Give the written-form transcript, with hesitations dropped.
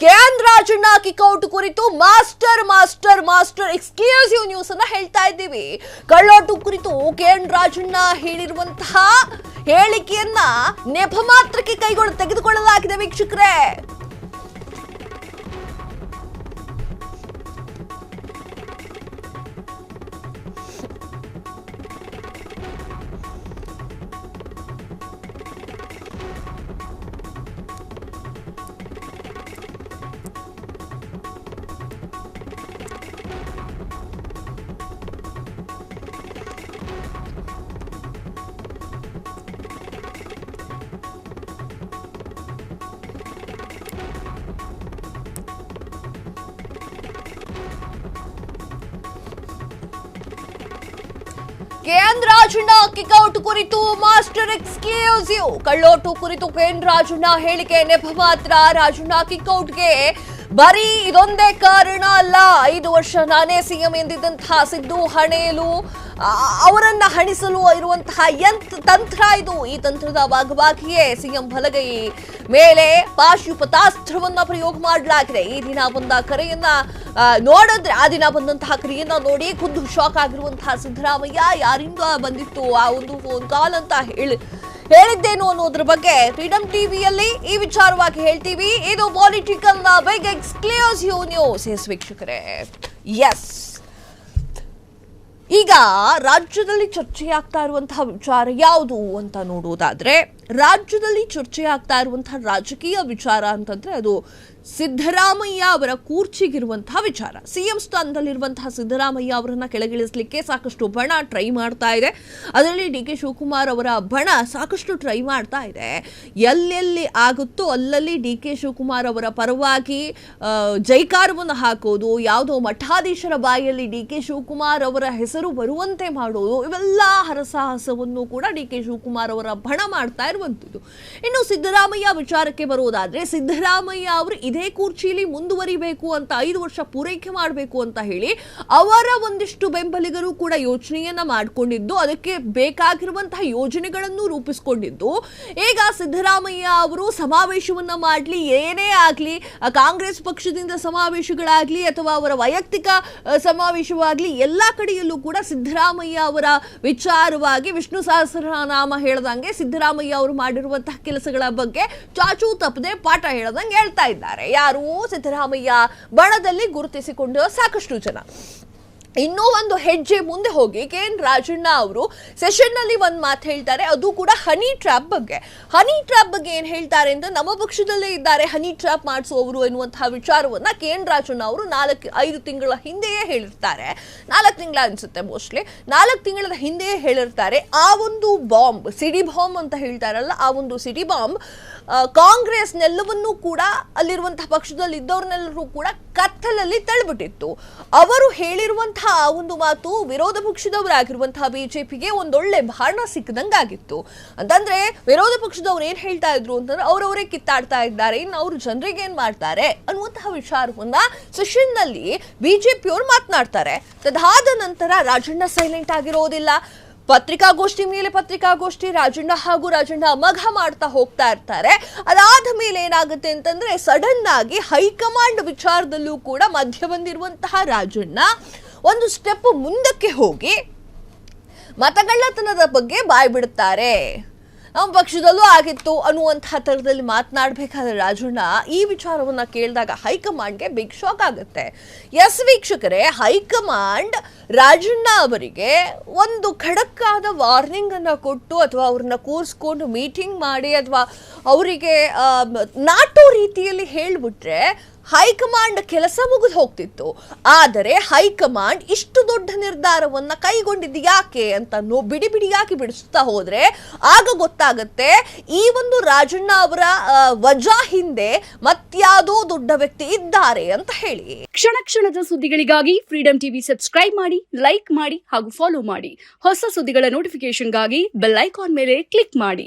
K N Rajanna kick out ಕುರಿತು master exclusive news ಅನ್ನ ಹೇಳ್ತಾ ಇದ್ದೀವಿ. ಕಳ್ಳೋಟು ಕುರಿತು ಕೆಎನ್ ರಾಜಣ್ಣ ಹೇಳಿರುವಂತಹ ಹೇಳಿಕೆಯನ್ನ ನೆಪ ಮಾತ್ರಕ್ಕೆ ತೆಗೆದುಕೊಳ್ಳಲಾಗಿದೆ ವೀಕ್ಷಕರೇ. ಕೆಎನ್ ರಾಜಣ್ಣ ಕಿಕ್ಔಟ್ ಕುರಿತು ಮಾಸ್ಟರ್ ಎಕ್ಸ್ಕ್ಲೂಸಿವ್. ಕಳ್ಳೋಟು ಕುರಿತು ಕೆಎನ್ ರಾಜಣ್ಣ ಹೇಳಿಕೆ ನೆಪ ಮಾತ್ರ. ರಾಜಣ್ಣ ಕಿಕ್ಔಟ್ಗೆ ಬರೀ ಇದೊಂದೇ ಕಾರಣ ಅಲ್ಲ. 5 ವರ್ಷ ನಾನೇ ಸಿಎಂ ಎಂದಿದ್ದಂತಹ ಸಿದ್ದು ಹಣೆಯಲು ಅವರನ್ನ ಹಣಿಸಲು ಇರುವಂತಹ ತಂತ್ರ ಇದು. ಈ ತಂತ್ರದ ಭಾಗವಾಗಿಯೇ ಸಿಎಂ ಬಲಗೈ ಮೇಲೆ ಪಾಶುಪತಾಸ್ತ್ರವನ್ನ ಪ್ರಯೋಗ ಮಾಡಲಾಗಿದೆ. ಈ ದಿನ ಬಂದ ಕರೆಯನ್ನ ನೋಡಿದ್ರೆ, ಆ ದಿನ ಬಂದಂತಹ ಕರೆಯನ್ನ ನೋಡಿ ಖುದ್ದು ಶಾಕ್ ಆಗಿರುವಂತಹ ಸಿದ್ದರಾಮಯ್ಯ ಯಾರಿಂದ ಬಂದಿತ್ತು ಆ ಒಂದು ಫೋನ್ ಕಾಲ್ ಅಂತ ಹೇಳಿದ್ದೇನು ಅನ್ನೋದ್ರ ಬಗ್ಗೆ ಫ್ರೀಡಂ ಟಿವಿಯಲ್ಲಿ ಈ ವಿಚಾರವಾಗಿ ಹೇಳ್ತೀವಿ. ಇದು political big exclusive news. Yes ವೀಕ್ಷಕರೇ, ಎಸ್ ಈಗ ರಾಜ್ಯದಲ್ಲಿ ಚರ್ಚೆಯಾಗ್ತಾ ಇರುವಂತಹ ವಿಚಾರ ಯಾವುದು ಅಂತ ನೋಡುವುದಾದ್ರೆ, ರಾಜ್ಯದಲ್ಲಿ ಚರ್ಚೆಯಾಗ್ತಾ ಇರುವಂತಹ ರಾಜಕೀಯ ವಿಚಾರ ಅಂತಂದ್ರೆ ಅದು ಸಿದ್ದರಾಮಯ್ಯ ಅವರ ಕೂರ್ಚಿಗಿರುವಂತಹ ವಿಚಾರ. ಸಿಎಂ ಸ್ಥಾನದಲ್ಲಿರುವಂತಹ ಸಿದ್ದರಾಮಯ್ಯ ಅವರನ್ನ ಕೆಳಗಿಳಿಸಲಿಕ್ಕೆ ಸಾಕಷ್ಟು ಬಣ ಟ್ರೈ ಮಾಡ್ತಾ ಇದೆ. ಅದರಲ್ಲಿ ಡಿ.ಕೆ. ಶಿವಕುಮಾರ್ ಅವರ ಬಣ ಸಾಕಷ್ಟು ಟ್ರೈ ಮಾಡ್ತಾ ಇದೆ. ಎಲ್ಲೆಲ್ಲಿ ಆಗುತ್ತೋ ಅಲ್ಲಲ್ಲಿ ಡಿ.ಕೆ. ಶಿವಕುಮಾರ್ ಅವರ ಪರವಾಗಿ ಜೈಕಾರವನ್ನು ಹಾಕೋದು, ಯಾವುದೋ ಮಠಾಧೀಶರ ಬಾಯಲ್ಲಿ ಡಿ.ಕೆ. ಶಿವಕುಮಾರ್ ಅವರ ಹೆಸರು ಬರುವಂತೆ ಮಾಡೋದು, ಇವೆಲ್ಲ ಹರಸಾಹಸವನ್ನು ಕೂಡ ಡಿ.ಕೆ. ಶಿವಕುಮಾರ್ ಅವರ ಬಣ ಮಾಡ್ತಾ ಇರುವಂಥದ್ದು. ಇನ್ನು ಸಿದ್ದರಾಮಯ್ಯ ವಿಚಾರಕ್ಕೆ ಬರೋದಾದ್ರೆ, ಸಿದ್ದರಾಮಯ್ಯ ಅವರು ಇದೇ ಕುರ್ಚಿಯಲ್ಲಿ ಮುಂದುವರಿಬೇಕು ಅಂತ 5 ವರ್ಷ ಪೂರೈಕೆ ಮಾಡಬೇಕು ಅಂತ ಹೇಳಿ ಅವರ ಒಂದಿಷ್ಟು ಬೆಂಬಲಿಗರು ಕೂಡ ಯೋಚನೆಯನ್ನ ಮಾಡಿಕೊಂಡಿದ್ದು, ಅದಕ್ಕೆ ಬೇಕಾಗಿರುವಂತಹ ಯೋಜನೆಗಳನ್ನು ರೂಪಿಸಿಕೊಂಡಿದ್ದು. ಈಗ ಸಿದ್ದರಾಮಯ್ಯ ಅವರು ಸಮಾವೇಶವನ್ನ ಮಾಡಲಿ, ಏನೇ ಆಗಲಿ, ಕಾಂಗ್ರೆಸ್ ಪಕ್ಷದಿಂದ ಸಮಾವೇಶಗಳಾಗ್ಲಿ ಅಥವಾ ಅವರ ವೈಯಕ್ತಿಕ ಸಮಾವೇಶವಾಗಲಿ, ಎಲ್ಲ ಕಡೆಯಲ್ಲೂ ಕೂಡ ಸಿದ್ದರಾಮಯ್ಯ ಅವರ ವಿಚಾರವಾಗಿ ವಿಷ್ಣು ಸಹಸ್ರನಾಮ ಹೇಳದಂಗೆ ಸಿದ್ದರಾಮಯ್ಯ ಅವರು ಮಾಡಿರುವಂತಹ ಕೆಲಸಗಳ ಬಗ್ಗೆ ಚಾಚೂ ತಪ್ಪದೆ ಪಾಠ ಹೇಳದಂಗೆ ಹೇಳ್ತಾ ಇದ್ದಾರೆ. ಯಾರು? ಸಿದ್ದರಾಮಯ್ಯ ಬಣದಲ್ಲಿ ಗುರುತಿಸಿಕೊಂಡ ಸಾಕಷ್ಟು ಜನ. ಇನ್ನೂ ಒಂದು ಹೆಜ್ಜೆ ಮುಂದೆ ಹೋಗಿ ಕೆಎನ್ ರಾಜಣ್ಣ ಅವರು ಸೆಷನ್ ನಲ್ಲಿ ಒಂದು ಮಾತು ಹೇಳ್ತಾರೆ, ಅದು ಕೂಡ ಹನಿ ಟ್ರ್ಯಾಪ್ ಬಗ್ಗೆ. ಹನಿ ಟ್ರ್ಯಾಪ್ ಬಗ್ಗೆ ಏನ್ ಹೇಳ್ತಾರೆ ಅಂತ, ನಮ್ಮ ಪಕ್ಷದಲ್ಲೇ ಇದ್ದಾರೆ ಹನಿ ಟ್ರ್ಯಾಪ್ ಮಾಡಿಸುವವರು ಎನ್ನುವಂತಹ ವಿಚಾರವನ್ನ ಕೆಎನ್ ರಾಜಣ್ಣ ಅವರು 4-5 ತಿಂಗಳ ಹಿಂದೆಯೇ ಹೇಳಿರ್ತಾರೆ. 4 ತಿಂಗಳ ಅನ್ಸುತ್ತೆ, ಮೋಸ್ಟ್ಲಿ 4 ತಿಂಗಳ ಹಿಂದೆಯೇ ಹೇಳಿರ್ತಾರೆ. ಆ ಒಂದು ಬಾಂಬ್, ಸಿಡಿ ಬಾಂಬ್ ಅಂತ ಹೇಳ್ತಾರಲ್ಲ, ಆ ಒಂದು ಸಿಡಿ ಬಾಂಬ್ ಕಾಂಗ್ರೆಸ್ನೆಲ್ಲವನ್ನೂ ಕೂಡ, ಅಲ್ಲಿರುವಂತಹ ಪಕ್ಷದಲ್ಲಿ ಇದ್ದವ್ರನ್ನೆಲ್ಲರೂ ಕೂಡ ಕತ್ತಲಲ್ಲಿ ತಳ್ಳಿಬಿಟ್ಟಿತ್ತು. ಅವರು ಹೇಳಿರುವಂತಹ ಆ ಒಂದು ಮಾತು ವಿರೋಧ ಪಕ್ಷದವರಾಗಿರುವಂತಹ ಬಿಜೆಪಿಗೆ ಒಂದೊಳ್ಳೆ ಬಾಣ ಸಿಕ್ಕದಂಗಾಗಿತ್ತು. ಅಂತಂದ್ರೆ ವಿರೋಧ ಪಕ್ಷದವ್ರು ಏನ್ ಹೇಳ್ತಾ ಇದ್ರು ಅಂತಂದ್ರೆ, ಅವರವರೇ ಕಿತ್ತಾಡ್ತಾ ಇದ್ದಾರೆ, ಇನ್ನು ಅವರು ಜನರಿಗೆ ಏನ್ ಮಾಡ್ತಾರೆ ಅನ್ನುವಂತಹ ವಿಚಾರವನ್ನ ಸೆಷನ್ ನಲ್ಲಿ ಬಿಜೆಪಿಯವರು ಮಾತನಾಡ್ತಾರೆ. ಅದಾದ ನಂತರ ರಾಜಣ್ಣ ಸೈಲೆಂಟ್ ಆಗಿರೋದಿಲ್ಲ. ಪತ್ರಿಕಾಗೋಷ್ಠಿ ಮೇಲೆ ಪತ್ರಿಕಾಗೋಷ್ಠಿ ರಾಜಣ್ಣ ಹಾಗೂ ರಾಜಣ್ಣ ಮಗ ಮಾಡ್ತಾ ಹೋಗ್ತಾ ಇರ್ತಾರೆ. ಅದಾದ ಮೇಲೆ ಏನಾಗುತ್ತೆ ಅಂತಂದ್ರೆ, ಸಡನ್ ಆಗಿ ಹೈಕಮಾಂಡ್ ವಿಚಾರದಲ್ಲೂ ಕೂಡ ಮಧ್ಯ ಬಂದಿರುವಂತಹ ರಾಜಣ್ಣ ಒಂದು ಸ್ಟೆಪ್ ಮುಂದಕ್ಕೆ ಹೋಗಿ ಮತಗಳ್ಳತನದ ಬಗ್ಗೆ ಬಾಯ್ ಬಿಡುತ್ತಾರೆ. ನಮ್ಮ ಪಕ್ಷದಲ್ಲೂ ಆಗಿತ್ತು ಅನ್ನುವಂತಹ ಥರದಲ್ಲಿ ಮಾತನಾಡಬೇಕಾದ್ರೆ ರಾಜಣ್ಣ ಈ ವಿಚಾರವನ್ನ ಕೇಳಿದಾಗ ಹೈಕಮಾಂಡ್ಗೆ ಬಿಗ್ ಶಾಕ್ ಆಗುತ್ತೆ. ಎಸ್ ವೀಕ್ಷಕರೇ, ಹೈಕಮಾಂಡ್ ರಾಜಣ್ಣ ಅವರಿಗೆ ಒಂದು ಖಡಕ್ ಆದ ವಾರ್ನಿಂಗ್ ಅನ್ನ ಕೊಟ್ಟು ಅಥವಾ ಅವ್ರನ್ನ ಕೂರಿಸ್ಕೊಂಡು ಮೀಟಿಂಗ್ ಮಾಡಿ ಅಥವಾ ಅವರಿಗೆ ನಾಟೋ ರೀತಿಯಲ್ಲಿ ಹೇಳ್ಬಿಟ್ರೆ ಹೈಕಮಾಂಡ್ ಕೆಲಸ ಮುಗಿದು ಹೋಗ್ತಿತ್ತು. ಆದರೆ ಹೈಕಮಾಂಡ್ ಇಷ್ಟು ದೊಡ್ಡ ನಿರ್ಧಾರವನ್ನ ಕೈಗೊಂಡಿದ್ದು ಯಾಕೆ ಅಂತ ಬಿಡಿ ಬಿಡಿಯಾಗಿ ಬಿಡಿಸ್ತಾ ಹೋದ್ರೆ ಆಗ ಗೊತ್ತಾಗುತ್ತೆ ಈ ಒಂದು ರಾಜಣ್ಣ ಅವರ ವಜಾ ಹಿಂದೆ ಮತ್ಯಾವುದೋ ದೊಡ್ಡ ವ್ಯಕ್ತಿ ಇದ್ದಾರೆ ಅಂತ ಹೇಳಿ. ಕ್ಷಣ ಕ್ಷಣದ ಸುದ್ದಿಗಳಿಗಾಗಿ ಫ್ರೀಡಂ ಟಿವಿ ಸಬ್ಸ್ಕ್ರೈಬ್ ಮಾಡಿ, ಲೈಕ್ ಮಾಡಿ ಹಾಗೂ ಫಾಲೋ ಮಾಡಿ. ಹೊಸ ಸುದ್ದಿಗಳ ನೋಟಿಫಿಕೇಶನ್ಗಾಗಿ ಬೆಲ್ ಐಕಾನ್ ಮೇಲೆ ಕ್ಲಿಕ್ ಮಾಡಿ.